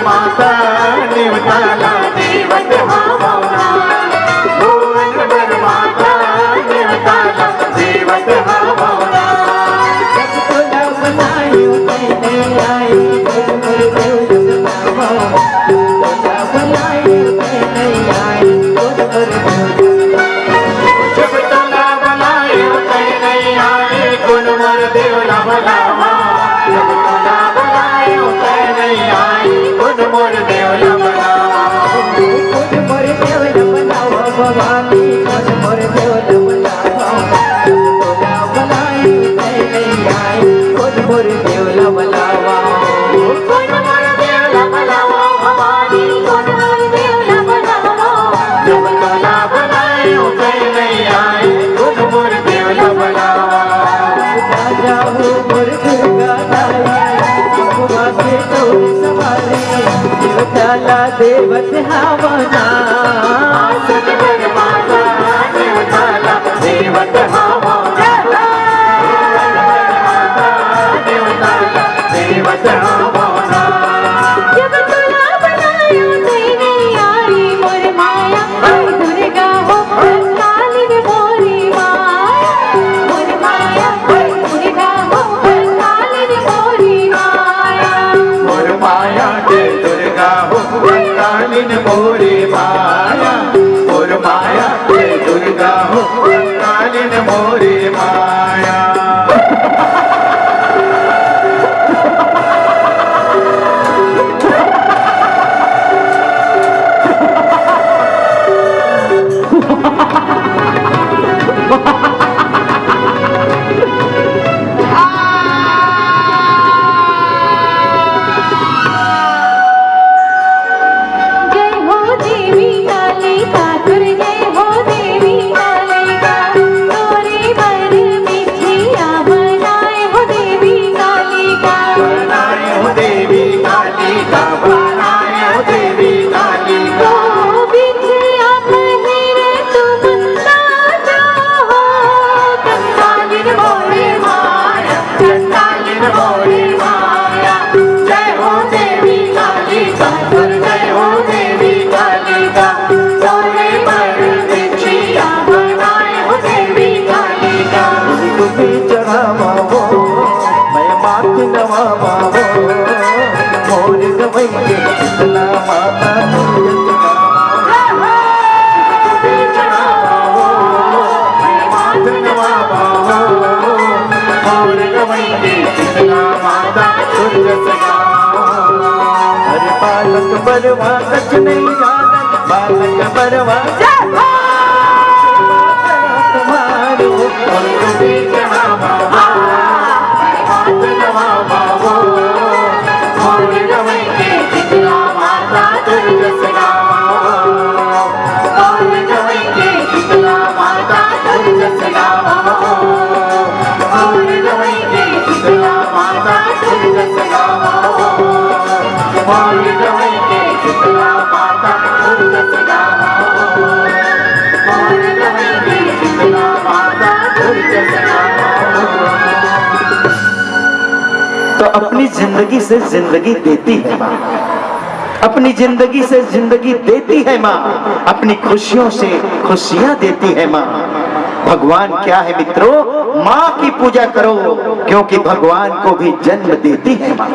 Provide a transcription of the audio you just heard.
माता निवताला देवत हवाना भुवनभर माता निवताला देवत हवाना जब तुला बनायो तेने आई तुला बनायो तेने आई जब तुला बनायो तेने आई गुण मोर देवला बनावा जब तुला बनायो तेने आई गुण मोर देवला बनावा गुण मोर देवला बनावा भवानी गुण मोर देवला बनावा तुला बनायो तेने आई गुण मोर देवला बनावा गुण मोर देवला बनावा भवानी गुण मोर देवला बनावा जब तुला बनायो तेने आई गुण मोर देवला बनावा राजा हो मोर दुर्गा दाई अम्बा के तोर सवारी देवताला देवत हवाना सतगुर माता देवताला देवत हवाना माता देवताला देवत हवाना जब तुला बनायो तेने आई मोर माया दुर्गा हो काली मोरी माया मोर माया दुर्गा हो काली मोरी माया मोर माया के दुर्गा हो कालिन मोरी माया मोर माया के दुर्गा हो कालिन मोरी माया जय हो देवी कालिका जय हो देवी कालिका तोरे बर मिठिया बनाए हो देवी कालिका बनाए हो देवी कालिका बनाए हो देवी कालिका बिछिया पहिरे तुम राजा हो कंकालिन मोरे माया कालिन मोरी माया जय हो देवी कालिका जय हो देवी कालिका तोरे पर बिछिया बनाए हो देवी कालिका तुम्हें चढ़ावा हो मैं मात नवावा हो मोर गवई के इतना माता चढ़ावा हो मैं मात नवावा हो और गवई के कितना माता दुर्ग सगावा अरे बालक बरवा सच नहीं जाना बालक बरवा तुम्हारो और तुम्ही चढ़ावा हो मैं मात नवावा हो और गवई के कितना माता दुर्ग सगावा और गवई के कितना माता दुर्ग सगावा और गवई के कितना माता दुर्ग सगावा और गवई के कितना माता दुर्ग सगावा और गवई के कितना माता दुर्ग सगावा तो अपनी जिंदगी से जिंदगी देती है माँ अपनी जिंदगी से जिंदगी देती है माँ अपनी खुशियों से खुशियां देती है माँ भगवान क्या है मित्रों माँ की पूजा करो क्योंकि भगवान को भी जन्म देती है माँ